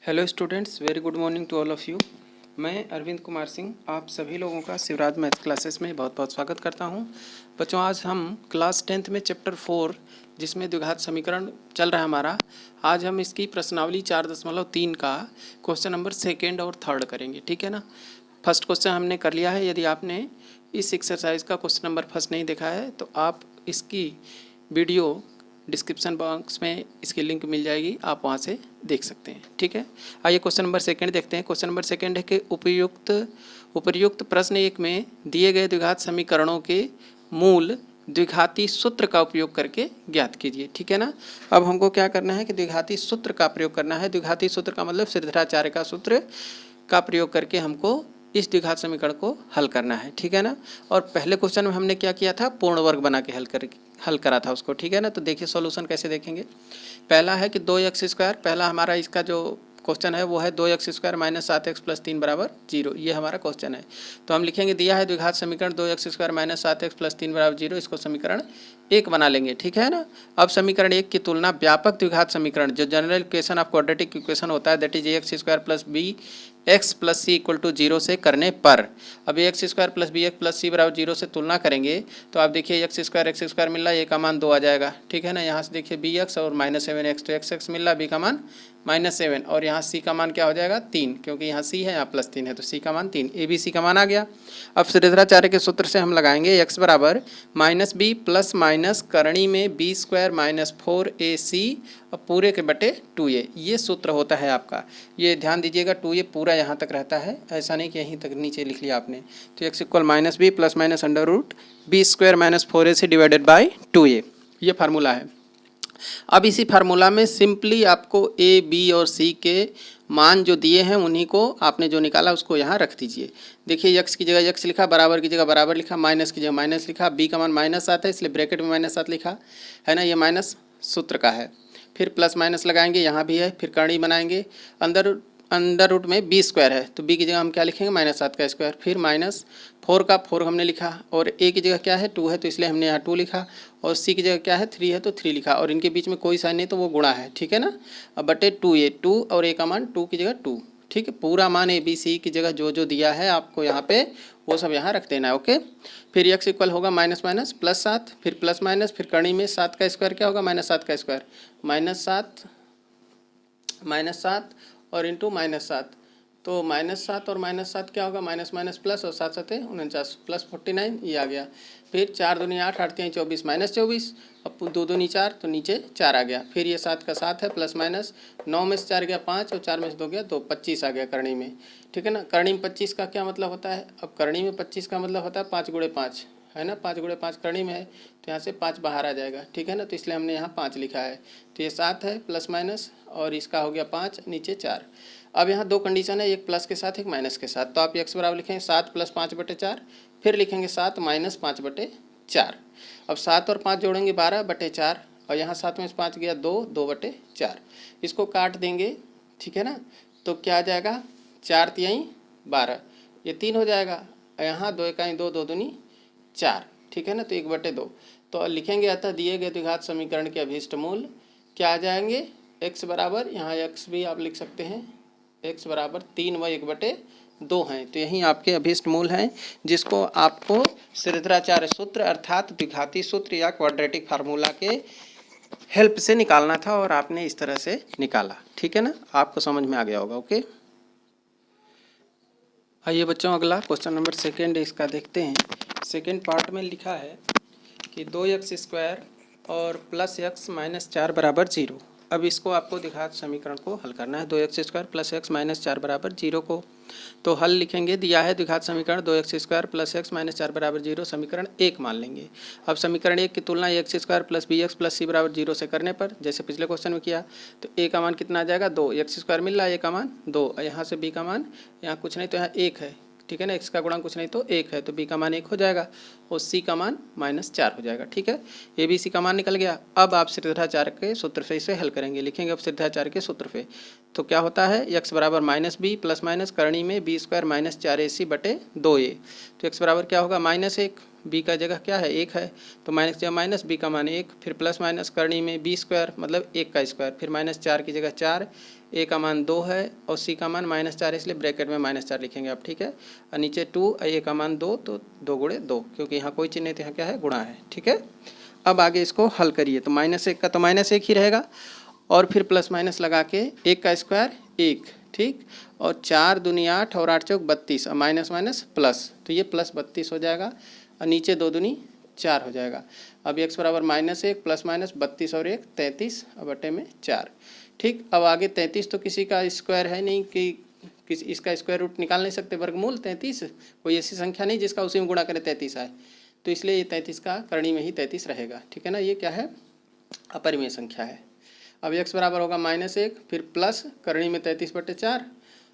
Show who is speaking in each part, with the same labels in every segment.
Speaker 1: Hello students, very good morning to all of you. मैं अरविंद कुमार सिंह आप सभी लोगों का शिवराज मैथ्स क्लासेस में बहुत बहुत स्वागत करता हूं। बच्चों, आज हम क्लास 10th में चैप्टर 4 जिसमें द्विघात समीकरण चल रहा है हमारा, आज हम इसकी प्रश्नावली 4.3 का क्वेश्चन नंबर 2 और 3 करेंगे। ठीक है ना। फर्स्ट क्वेश्चन हमने कर लिया है। यदि आपने इस एक्सरसाइज का क्वेश्चन नंबर फर्स्ट नहीं देखा है तो आप इसकी वीडियो डिस्क्रिप्शन बॉक्स में इसकी लिंक मिल जाएगी, आप वहाँ से देख सकते हैं। ठीक है। आइए क्वेश्चन नंबर 2 देखते हैं। क्वेश्चन नंबर 2 है कि उपर्युक्त प्रश्न 1 में दिए गए द्विघात समीकरणों के मूल द्विघाती सूत्र का उपयोग करके ज्ञात कीजिए। ठीक है ना। अब हमको क्या करना है कि द्विघाती सूत्र का प्रयोग करना है। द्विघाती सूत्र का मतलब श्रीधराचार्य का सूत्र का प्रयोग करके हमको इस द्विघात समीकरण को हल करना है। ठीक है ना। और पहले क्वेश्चन में हमने क्या किया था, पूर्ण वर्ग बना के हल करा था उसको। ठीक है ना। तो देखिए सॉल्यूशन कैसे देखेंगे। पहला है कि 2x², पहला हमारा इसका जो क्वेश्चन है वो है 2x² - 7x + 3 = 0। ये हमारा क्वेश्चन है। तो हम लिखेंगे दिया है द्विघात समीकरण 2x² - 7x + 3 = 0, इसको समीकरण 1 बना लेंगे। ठीक है ना। अब समीकरण 1 की तुलना व्यापक द्विघात समीकरण जो general equation of quadratic equation होता है, that is ax² + bx + c = 0 से करने पर, अब ax² + bx + c = 0 से तुलना करेंगे तो आप देखिए x² मिल रहा है, a का मान 2 आ जाएगा। ठीक है ना। यहाँ से देखिए bx और -7x, तो x मिल रहा है, b का मान -7 और यहाँ c का मान क्या हो जाएगा 3, क्योंकि यहाँ c है यहाँ +3 है तो c का मान 3, abc का मान आ गया। अब श्रीधराचार्य के सूत्र से हम लगाएंगे x बराबर -b ± करणी में b² - 4ac और पूरे के बटे 2a, ये सूत्र होता है आपका। ये ध्यान दीजिएगा, 2a पूरा यहाँ तक रहता है, ऐसा नहीं कि यहीं तक नीचे लिख लिया आपने। तो x = -b ± √b² - 4ac / 2a, ये फार्मूला है। अब इसी फार्मूला में सिंपली आपको ए, बी और सी के मान जो दिए हैं उन्हीं को आपने जो निकाला उसको यहाँ रख दीजिए। देखिए x की जगह x लिखा, बराबर की जगह बराबर लिखा, माइनस की जगह माइनस लिखा, b का मान -7 है इसलिए ब्रैकेट में -7 लिखा है ना, ये माइनस सूत्र का है। फिर प्लस माइनस लगाएंगे, यहाँ भी है, फिर करणी बनाएंगे, अंडर रूट में b² है तो b की जगह हम क्या लिखेंगे -7 का स्क्वायर, फिर -4 का 4 हमने लिखा और a की जगह क्या है 2 है तो इसलिए हमने यहाँ 2 लिखा और c की जगह क्या है 3 है तो 3 लिखा और इनके बीच में कोई साइन नहीं तो वो गुणा है। ठीक है ना। अब बटे 2a, 2 और a का मान 2 की जगह 2। ठीक है। पूरा मान a b c की जगह जो जो दिया है आपको यहाँ पे वो सब यहाँ रख देना है। ओके। फिर x इक्वल होगा -7, फिर प्लस माइनस, फिर करणी में 7 का स्क्वायर क्या होगा -7 का स्क्वायर, -7 और इंटू -7, तो -7 और -7 क्या होगा, माइनस माइनस प्लस और 7 7 49 + 49, ये आ गया। फिर 4 दूनी 8, 8 3 24 -24, अब 2 दूनी 4 तो नीचे 4 आ गया। फिर ये 7 का 7 है प्लस माइनस, 9 में से 4 गया 5 और 4 में से 2 गया 2, 25 आ गया करणी में। ठीक है ना। करणी में 25 का क्या मतलब होता है, अब करणी में 25 का मतलब होता है 5 × 5 है ना, 5 × 5 करणी में है तो यहाँ से 5 बाहर आ जाएगा। ठीक है ना। तो इसलिए हमने यहाँ 5 लिखा है। तो ये 7 है प्लस माइनस और इसका हो गया 5, नीचे 4। अब यहाँ 2 कंडीशन है, एक प्लस के साथ एक माइनस के साथ, तो आप x बराबर लिखेंगे 7 + 5/4, फिर लिखेंगे 7 - 5/4। अब 7 और 5 जोड़ेंगे 12/4 और यहाँ 7 में से 5 गया 2, 2/4, इसको काट देंगे। ठीक है ना। तो क्या आ जाएगा 4 × 12, ये 3 हो जाएगा, यहाँ 2 × 2, 2 दूनी 4। ठीक है ना। तो 1/2, तो लिखेंगे अतः दिए गए द्विघात समीकरण के अभीष्ट मूल क्या आ जाएंगे, x बराबर, यहाँ x भी आप लिख सकते हैं, x बराबर 3 व 1/2 हैं। तो यही आपके अभीष्ट मूल हैं जिसको आपको श्रीधराचार्य सूत्र अर्थात द्विघाती सूत्र या क्वाड्रेटिक फार्मूला के हेल्प से निकालना था और आपने इस तरह से निकाला। ठीक है ना। आपको समझ में आ गया होगा। ओके। आइए बच्चों, अगला क्वेश्चन नंबर 2 इसका देखते हैं। सेकेंड पार्ट में लिखा है कि 2x² और +x - 4 = 0। अब इसको आपको द्विघात समीकरण को हल करना है, 2x² + x - 4 = 0 को। तो हल लिखेंगे, दिया है द्विघात समीकरण 2x² + x - 4 = 0, समीकरण 1 मान लेंगे। अब समीकरण 1 की तुलना x² + bx + c = 0 से करने पर, जैसे पिछले क्वेश्चन में किया, तो a का मान कितना आ जाएगा 2, x² मिल रहा है, a का मान 2, यहाँ से b का मान, यहाँ कुछ नहीं तो यहाँ 1 है। ठीक है ना। x का गुणांक कुछ नहीं तो 1 है तो b का मान 1 हो जाएगा और c का मान -4 हो जाएगा। ठीक है। a b c का मान निकल गया। अब आप श्रीधराचार्य के सूत्र से इसे हल करेंगे। लिखेंगे अब श्रीधराचार्य के सूत्र पे, तो क्या होता है x बराबर -b प्लस माइनस करणी में b² - 4ac/2a, तो x बराबर क्या होगा -1 बी का जगह क्या है 1 है, तो माइनस की जगह माइनस, बी का मान 1, फिर प्लस माइनस करनी में बी स्क्वायर मतलब 1 का स्क्वायर, फिर -4 की जगह 4, ए का मान 2 है और सी का मान -4 इसलिए ब्रैकेट में -4 लिखेंगे आप, ठीक है। और नीचे 2, ए का मान 2 तो 2 गुणे 2, क्योंकि यहाँ कोई चिन्ह नहीं तो यहाँ क्या है गुणा है, ठीक है। अब आगे इसको हल करिए तो -1 का तो -1 ही रहेगा और फिर प्लस माइनस लगा के 1 का स्क्वायर 1, ठीक, और 4 दूनी 8 और 8 चौक 32 और माइनस माइनस प्लस, तो ये प्लस 32 हो जाएगा और नीचे 2 दूनी 4 हो जाएगा। अब x बराबर -1 प्लस माइनस 32 और 1 33 और बटे में 4, ठीक। अब आगे 33 तो किसी का स्क्वायर है नहीं कि इसका स्क्वायर रूट निकाल नहीं सकते, वर्गमूल 33 कोई ऐसी संख्या नहीं जिसका उसी में गुणा करे 33 आए, तो इसलिए ये 33 का करणी में ही 33 रहेगा, ठीक है ना। ये क्या है, अपरिमेय संख्या है। अब x बराबर होगा -1 फिर प्लस करणी में 33/4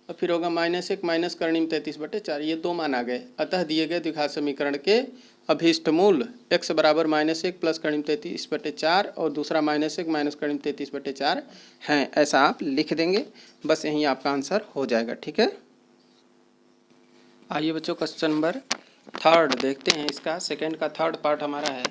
Speaker 1: और फिर होगा -1 माइनस करणी में 33/4, ये 2 मान आ गए। अतः दिए गए द्विघात समीकरण के अभीष्ट मूल x बराबर -1 प्लस करणी में 33/4 और दूसरा -1 माइनस करणी में 33/4 हैं, ऐसा आप लिख देंगे, बस यहीं आपका आंसर हो जाएगा, ठीक है। आइए बच्चों क्वेश्चन नंबर 3 देखते हैं। इसका सेकेंड का थर्ड पार्ट हमारा है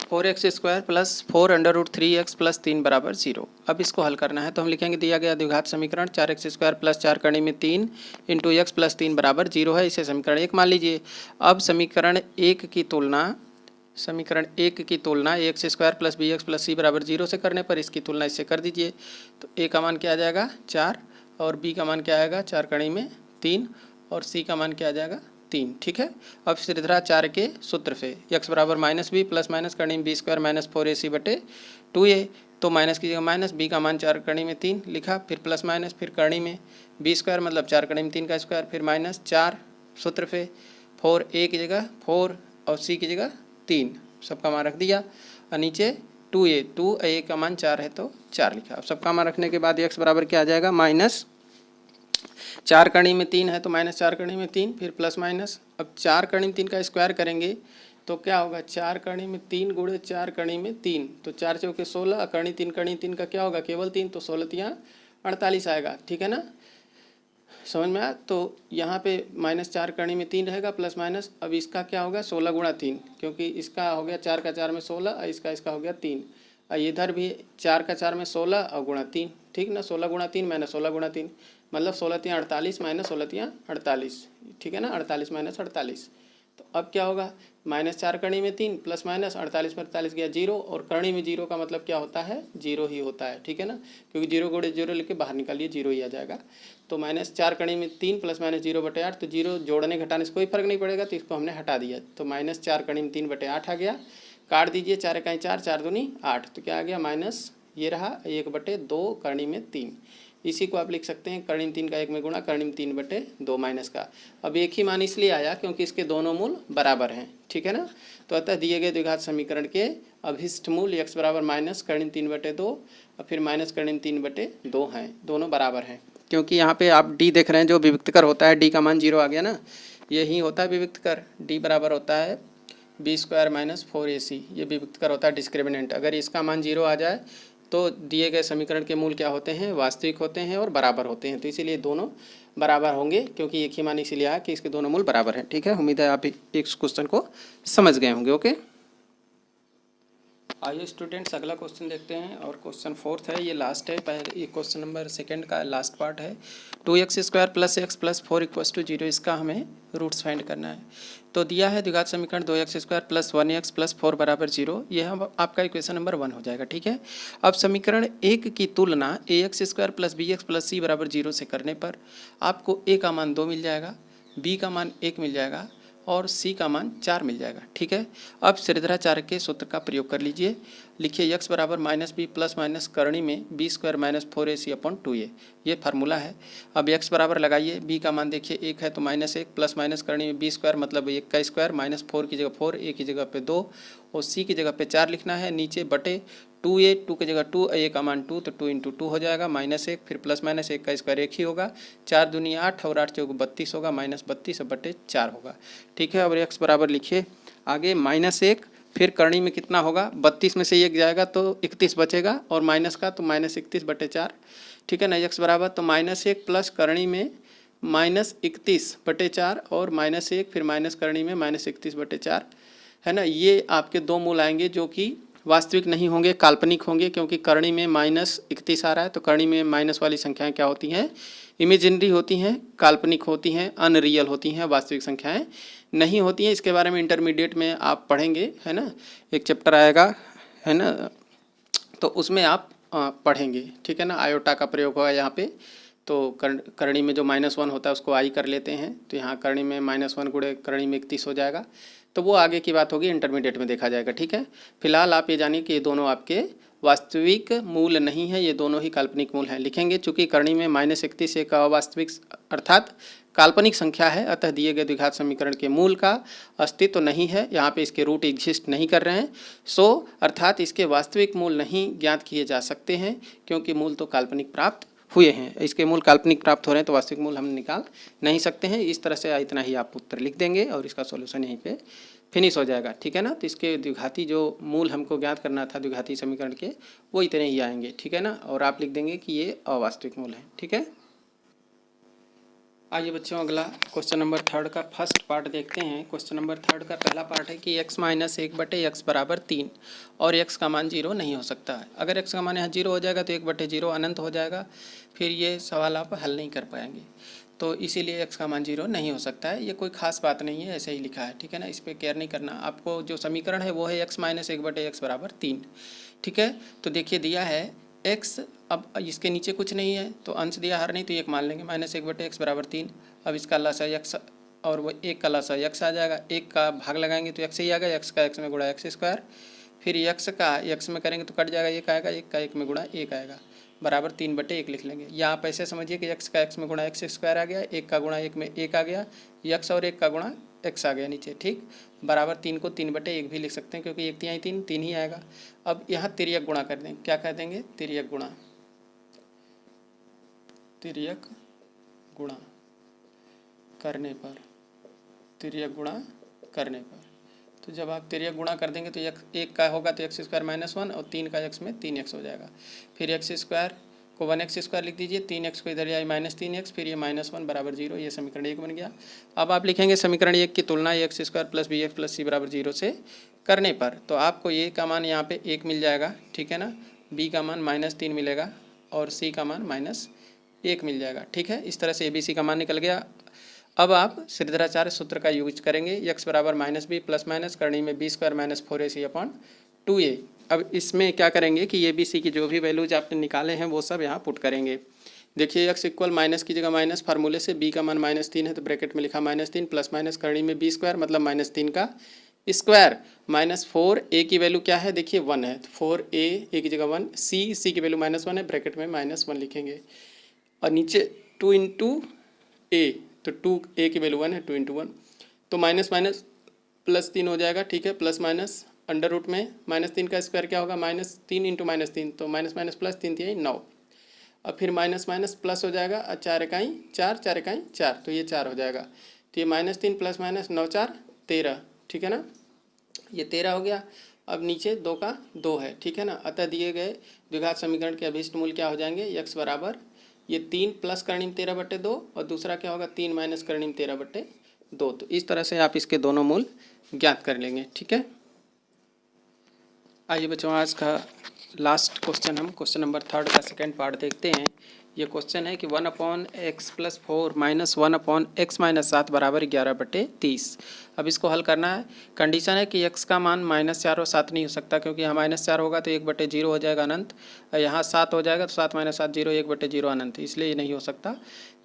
Speaker 1: 4x² प्लस 4√3x प्लस 3 बराबर 0। अब इसको हल करना है तो हम लिखेंगे दिया गया द्विघात समीकरण 4x² प्लस 4 करणी में 3 इंटू x प्लस 3 बराबर 0 है, इसे समीकरण 1 मान लीजिए। अब समीकरण 1 की तुलना ax² plus bx plus c बराबर 0 से करने पर इसकी तुलना इससे कर दीजिए, तो a का मान क्या आ जाएगा 4 और b का मान क्या आएगा 4 करणी में 3 और c का मान क्या आ जाएगा 3, ठीक है। अब श्रीधरा 4 के सूत्र से x बराबर -b प्लस माइनस करणी में b² माइनस 4ac बटे 2a, तो माइनस की जगह माइनस, b का मान 4 करणी में 3 लिखा, फिर प्लस माइनस, फिर करणी में b² मतलब 4 करणी में 3 का स्क्वायर, फिर -4 सूत्र पे 4a की जगह 4 और c की जगह 3 सबका मान रख दिया और नीचे 2a का मान 4 है तो 4 लिखा। अब सबका मान रखने के बाद x बराबर क्या आ जाएगा -4 करणी में 3 है तो -4 करणी में 3, फिर प्लस माइनस। अब 4 करणी में 3 का स्क्वायर करेंगे तो क्या होगा 4 करणी में 3 गुणे 4 करणी में 3, तो 4 चौके 16, करणी 3 का क्या होगा केवल 3, तो 16 तियाँ 48 आएगा, ठीक है ना, समझ में आया। तो यहाँ पे -4 करणी में 3 रहेगा प्लस माइनस, अब इसका क्या होगा 16 गुणा 3, क्योंकि इसका हो गया 4 का 4 में 16 और इसका हो गया 3, और इधर भी 4 का 4 में 16 और गुणा 3, ठीक ना, 16 गुणा 3 माइनस 16 गुणा 3 मतलब 16 तियाँ 48 माइनस 16 तियाँ 48, ठीक है ना, 48 माइनस 48। तो अब क्या होगा -4 करणी में 3 प्लस माइनस 48 में 48 गया 0, और करणी में 0 का मतलब क्या होता है 0 ही होता है, ठीक है ना, क्योंकि 0 गुणे 0 लेके बाहर निकालिए 0 ही आ जाएगा। तो -4 करणी में 3 प्लस माइनस 0/8, तो 0 जोड़ने घटाने से कोई फर्क नहीं पड़ेगा, तो इसको हमने हटा दिया, तो -4 करणी में 3/8 आ गया। काट दीजिए 4 इकाई 4, 4 दूनी 8, तो क्या आ गया माइनस ये रहा 1/2 करणी में 3। इसी को आप लिख सकते हैं करणी में 3 का 1 में गुणा करणी में 3/2 माइनस का। अब एक ही मान इसलिए आया क्योंकि इसके दोनों मूल बराबर हैं, ठीक है ना। तो अतः दिए गए द्विघात समीकरण के अभिष्ट मूल x बराबर माइनस करणी में 3/2 और फिर माइनस करणी में 3/2 हैं, दोनों बराबर हैं। क्योंकि यहाँ पे आप d देख रहे हैं जो विविक्तकर होता है, d का मान 0 आ गया ना, यही होता है विविक्तकर, d बराबर होता है b² माइनस 4ac, ये विविक्तकर होता है डिस्क्रिमिनेंट। अगर इसका मान 0 आ जाए तो दिए गए समीकरण के मूल क्या होते हैं वास्तविक होते हैं और बराबर होते हैं, तो इसीलिए दोनों बराबर होंगे, क्योंकि एक ही मान इसीलिए आया कि इसके दोनों मूल बराबर हैं, ठीक है। उम्मीद है आप इस क्वेश्चन को समझ गए होंगे, ओके। आइए स्टूडेंट्स अगला क्वेश्चन देखते हैं, और क्वेश्चन 4 है, ये लास्ट है, पहले ये क्वेश्चन नंबर 2 का लास्ट पार्ट है। 2x² प्लस x प्लस 4 = 0, इसका हमें रूट्स फाइंड करना है। तो दिया है द्विघात समीकरण 2x² प्लस 1x प्लस 4 बराबर 0, यह हम आपका इक्वेशन नंबर 1 हो जाएगा, ठीक है। अब समीकरण 1 की तुलना ax² plus bx plus c बराबर 0 से करने पर आपको a का मान 2 मिल जाएगा, b का मान 1 मिल जाएगा और c का मान 4 मिल जाएगा, ठीक है। अब श्रीधराचार्य के सूत्र का प्रयोग कर लीजिए, लिखिए x बराबर -b प्लस माइनस करणी में b² माइनस 4ac/2a, ये फार्मूला है। अब x बराबर लगाइए, b का मान देखिए 1 है तो -1 प्लस माइनस करणी में b² मतलब 1 का स्क्वायर माइनस 4 की जगह 4, a की जगह पे 2 और c की जगह पे 4 लिखना है, नीचे बटे 2a, 2 की जगह 2, a का मान 2 तो 2 × 2 हो जाएगा -1, फिर प्लस माइनस 1 का स्क्वायर 1 ही होगा, 4 दूनी 8 और 8 चौक 32 होगा, -32/4 होगा, ठीक है। अब x बराबर लिखिए आगे -1, फिर करणी में कितना होगा 32 में से 1 जाएगा तो 31 बचेगा और माइनस का तो -31/4, ठीक है ना। x बराबर तो -1 प्लस करणी में -31/4 और -1 फिर माइनस करणी में -31/4, है ना, ये आपके दो मूल आएंगे जो कि वास्तविक नहीं होंगे, काल्पनिक होंगे, क्योंकि करणी में -31 आ रहा है। तो करणी में माइनस वाली संख्याएं क्या होती हैं, इमेजिनरी होती हैं, काल्पनिक होती हैं, अनरियल होती हैं, वास्तविक संख्याएं नहीं होती हैं। इसके बारे में इंटरमीडिएट में आप पढ़ेंगे, है ना, एक चैप्टर आएगा, है ना, तो उसमें आप पढ़ेंगे, ठीक है ना। आयोटा का प्रयोग होगा यहाँ पे। तो करणी में जो -1 होता है उसको आई कर लेते हैं, तो यहाँ करणी में -1 गुणे करणी में 31 हो जाएगा। तो वो आगे की बात होगी, इंटरमीडिएट में देखा जाएगा, ठीक है। फिलहाल आप ये जानिए कि ये दोनों आपके वास्तविक मूल नहीं है, ये दोनों ही काल्पनिक मूल हैं। लिखेंगे चूंकि करणी में -31 एक अवास्तविक अर्थात काल्पनिक संख्या है, अतः दिए गए द्विघात समीकरण के मूल का अस्तित्व तो नहीं है, यहाँ पे इसके रूट एग्जिस्ट नहीं कर रहे हैं। सो अर्थात इसके वास्तविक मूल नहीं ज्ञात किए जा सकते हैं, क्योंकि मूल तो काल्पनिक प्राप्त हुए हैं। इसके मूल काल्पनिक प्राप्त हो रहे हैं, तो वास्तविक मूल हम निकाल नहीं सकते हैं। इस तरह से इतना ही आप उत्तर लिख देंगे और इसका सॉल्यूशन यहीं पे फिनिश हो जाएगा, ठीक है ना। तो इसके द्विघाती जो मूल हमको ज्ञात करना था द्विघाती समीकरण के, वो इतने ही आएंगे, ठीक है ना। और आप लिख देंगे कि ये अवास्तविक मूल है, ठीक है। आइए बच्चों, अगला क्वेश्चन नंबर 3 का फर्स्ट पार्ट देखते हैं। क्वेश्चन नंबर 3 का पहला पार्ट है कि x - 1/x बराबर 3 और x का मान 0 नहीं हो सकता है। अगर x का मान यहाँ 0 हो जाएगा तो 1/0 अनंत हो जाएगा, फिर ये सवाल आप हल नहीं कर पाएंगे। तो इसीलिए x का मान 0 नहीं हो सकता है। ये कोई खास बात नहीं है, ऐसे ही लिखा है, ठीक है ना। इस पर केयर नहीं करना। आपको जो समीकरण है वो है x - 1/x बराबर 3, ठीक है। तो देखिए दिया है x, अब इसके नीचे कुछ नहीं है तो अंश दिया हर नहीं, तो एक मान लेंगे -1/x बराबर 3। अब इसका लसा x और वो एक का लसा x आ जाएगा, एक का भाग लगाएंगे तो x ही आएगा, x का x में गुणा x², फिर x का x में करेंगे तो कट जाएगा, एक आएगा, एक का 1 में गुणा 1 आएगा, बराबर 3/1 लिख लेंगे। या आप ऐसे समझिए कि x का x में गुणा x² आ गया, एक का गुणा 1 में 1 आ गया, x और 1 का गुणा x आ गया नीचे, ठीक। बराबर 3 को 3/1 भी लिख सकते हैं, क्योंकि 1 तिहाई 3 3 ही आएगा। अब यहाँ तिर्यक गुणा कर देंगे, क्या कह देंगे, तिर्यक गुणा, तिर्यक गुणा करने पर, तिर्यक गुणा करने पर, तो जब आप तिर्यक गुणा कर देंगे तो एक का होगा तो x² -1 और 3 का x में 3x हो जाएगा। फिर x² को 1x² लिख दीजिए, 3x को इधर जाए -3x, फिर ये -1 बराबर 0, ये समीकरण 1 बन गया। अब आप लिखेंगे समीकरण 1 की तुलना x² + bx + c बराबर 0 से करने पर, तो आपको a का मान यहाँ पे 1 मिल जाएगा, ठीक है ना, b का मान -3 मिलेगा और c का मान -1 मिल जाएगा, ठीक है। इस तरह से ABC का मान निकल गया। अब आप श्रीधराचार्य सूत्र का यूज करेंगे, x बराबर -b ± करणी में b² - 4ac/2a। अब इसमें क्या करेंगे कि ये ABC की जो भी वैल्यूज आपने निकाले हैं वो सब यहाँ पुट करेंगे। देखिए x इक्वल माइनस की जगह माइनस, फार्मूले से b का मान -3 है तो ब्रैकेट में लिखा -3 ± करणी में b² मतलब -3 का स्क्वायर -4, a की वैल्यू क्या है, देखिए 1 है, तो 4a, a की जगह 1, c की वैल्यू -1 है, ब्रैकेट में -1 लिखेंगे, और नीचे 2 × a, तो 2a की वैल्यू 1 है, 2 × 1, तो माइनस माइनस +3 हो जाएगा, ठीक है। प्लस माइनस अंडर रूट में -3 का स्क्वायर क्या होगा, -3 × -3, तो माइनस माइनस प्लस 3 3 9, अब फिर माइनस माइनस प्लस हो जाएगा, 4 इकाई 4, 4 इकाई 4, तो ये 4 हो जाएगा। तो ये -3 + -9 4 13, ठीक है ना, ये 13 हो गया। अब नीचे 2 का 2 है, ठीक है ना। अतः दिए गए द्विघात समीकरण के अभीष्ट मूल क्या हो जाएंगे, x बराबर ये 3 + करणी 13/2 और दूसरा क्या होगा 3 - करणी 13/2। तो इस तरह से आप इसके दोनों मूल ज्ञात कर लेंगे, ठीक है। आइए बच्चों, आज का लास्ट क्वेश्चन हम क्वेश्चन नंबर 3 का सेकेंड पार्ट देखते हैं। ये क्वेश्चन है कि 1/x + 4 - 1/x - 7 बराबर 11/30। अब इसको हल करना है। कंडीशन है कि x का मान -4 और 7 नहीं हो सकता, क्योंकि यहाँ -4 होगा तो 1/0 हो जाएगा अनंत, और यहाँ 7 हो जाएगा तो 7 - 7 0, 1/0 अनंत, इसलिए ये नहीं हो सकता।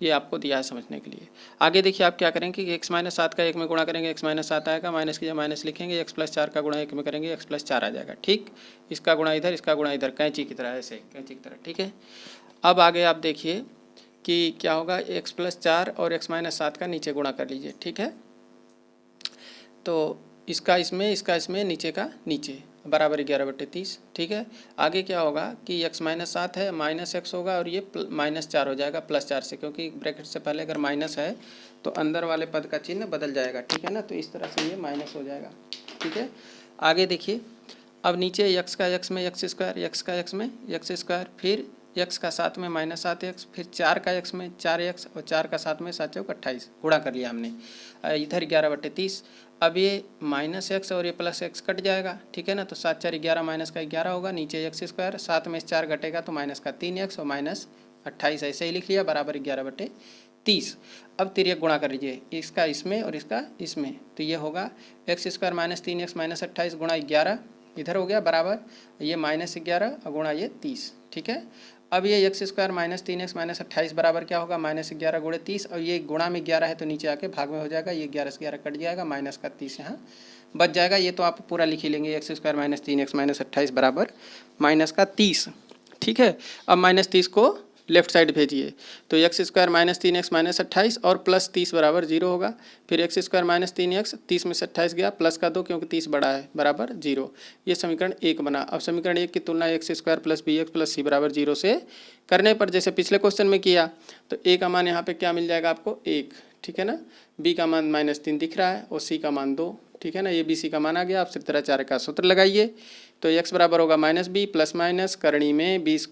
Speaker 1: ये आपको दिया है समझने के लिए। आगे देखिए आप क्या करेंगे कि x - 7 का 1 में गुणा करेंगे, x - 7 आएगा, माइनस की जगह माइनस लिखेंगे, x + 4 का गुणा 1 में करेंगे, x + 4 आ जाएगा, ठीक। इसका गुणा इधर, इसका गुणा इधर, कैंची की तरह, ऐसे कैंची की तरह, ठीक है। अब आगे आप देखिए कि क्या होगा, x + 4 और x - 7 का नीचे गुणा कर लीजिए, ठीक है। तो इसका इसमें नीचे का नीचे बराबर 11/30, ठीक है। आगे क्या होगा कि x - 7 है, -x होगा और ये -4 हो जाएगा +4 से, क्योंकि ब्रैकेट से पहले अगर माइनस है तो अंदर वाले पद का चिन्ह बदल जाएगा, ठीक है ना। तो इस तरह से ये माइनस हो जाएगा, ठीक है। आगे देखिए, अब नीचे x का x में x², x का x में x², फिर एक्स का साथ में -7x, फिर 4 का x में 4x और 4 का साथ में 7 चौक 28 गुणा कर लिया हमने। इधर 11/30। अब ये -x और ये +x कट जाएगा, ठीक है ना। तो 7 4 11 माइनस का 11 होगा, नीचे x², साथ में 4 घटेगा तो माइनस का 3x और -28 ऐसे ही लिख लिया बराबर 11/30। अब तिर्यक गुणा कर लीजिए, इसका इसमें और इसका इसमें, तो ये होगा x² - 3x - 28 गुणा 11 इधर हो गया बराबर ये -11 और गुणा ये 30, ठीक है। अब ये x² - 3x - 28 बराबर क्या होगा -11 गुणे 30, और ये गुणा में 11 है तो नीचे आके भाग में हो जाएगा, ये 11 से 11 कट जाएगा, माइनस का 30 यहाँ बच जाएगा। ये तो आप पूरा लिख ही लेंगे, x² - 3x - 28 बराबर -30, ठीक है। अब -30 को लेफ्ट साइड भेजिए, तो x² - 3x - 28 और +30 बराबर 0 होगा। फिर x² - 3x, 30 में से 28 गया, प्लस का 2 क्योंकि 30 बड़ा है बराबर 0। ये समीकरण 1 बना। अब समीकरण 1 की तुलना x² + bx + c बराबर 0 से करने पर जैसे पिछले क्वेश्चन में किया, तो a का मान यहाँ पे क्या मिल जाएगा आपको 1, ठीक है ना। b का मान -3 दिख रहा है और c का मान 2, ठीक है ना। ये bc का मान आ गया। आप सूत्राचार्य का सूत्र लगाइए, तो x बराबर होगा -b प्लस माइनस करणी में b² -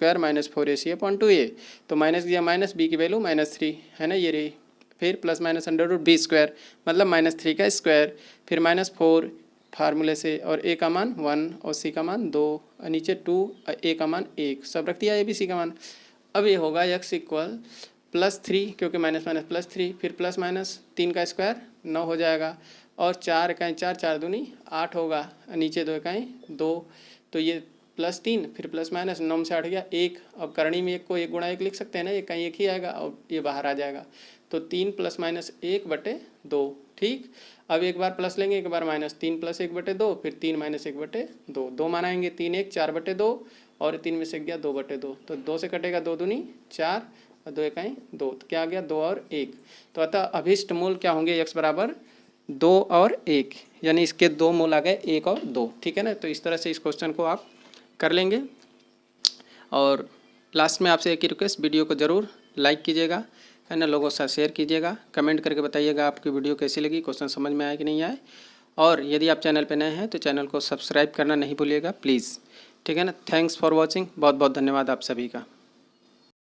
Speaker 1: 4ac/2a, तो माइनस दिया माइनस, b की वैल्यू -3 है ना, ये रही। फिर प्लस माइनस √b² मतलब -3 का स्क्वायर, फिर -4 फार्मूले से, और a का मान 1 और c का मान 2, और नीचे 2, a का मान 1, सब रख दिया a b c का मान। अब ये होगा x = +3 क्योंकि माइनस माइनस +3, फिर प्लस माइनस 3 का स्क्वायर 9 हो जाएगा, और 4 इकाई 4, 4 दूनी 8 होगा, नीचे 2 इकाई 2, तो ये +3 फिर प्लस माइनस 9 में से 8 गया 1। अब करणी में 1 को 1 गुणा 1 लिख सकते हैं ना, ये कहीं 1 ही आएगा और ये बाहर आ जाएगा, तो 3 + -1/2, ठीक। अब एक बार प्लस लेंगे, एक बार माइनस, 3 + 1/2, फिर 3 - 1/2, 2 मानाएंगे, 3 1 4/2 और 3 में से गया 2/2, तो 2 से कटेगा 2 दूनी 4 और 2 इकाई 2, तो क्या आ गया 2 और 1। तो अतः अभीष्ट मूल क्या होंगे, x बराबर 2 और 1, यानी इसके 2 मूल आ गए 1 और 2, ठीक है ना। तो इस तरह से इस क्वेश्चन को आप कर लेंगे। और लास्ट में आपसे एक ही रिक्वेस्ट, वीडियो को ज़रूर लाइक कीजिएगा, है ना, लोगों के साथ शेयर कीजिएगा, कमेंट करके बताइएगा आपकी वीडियो कैसी लगी, क्वेश्चन समझ में आया कि नहीं आए। और यदि आप चैनल पर नए हैं तो चैनल को सब्सक्राइब करना नहीं भूलिएगा प्लीज़, ठीक है ना। थैंक्स फॉर वॉचिंग, बहुत बहुत धन्यवाद आप सभी का।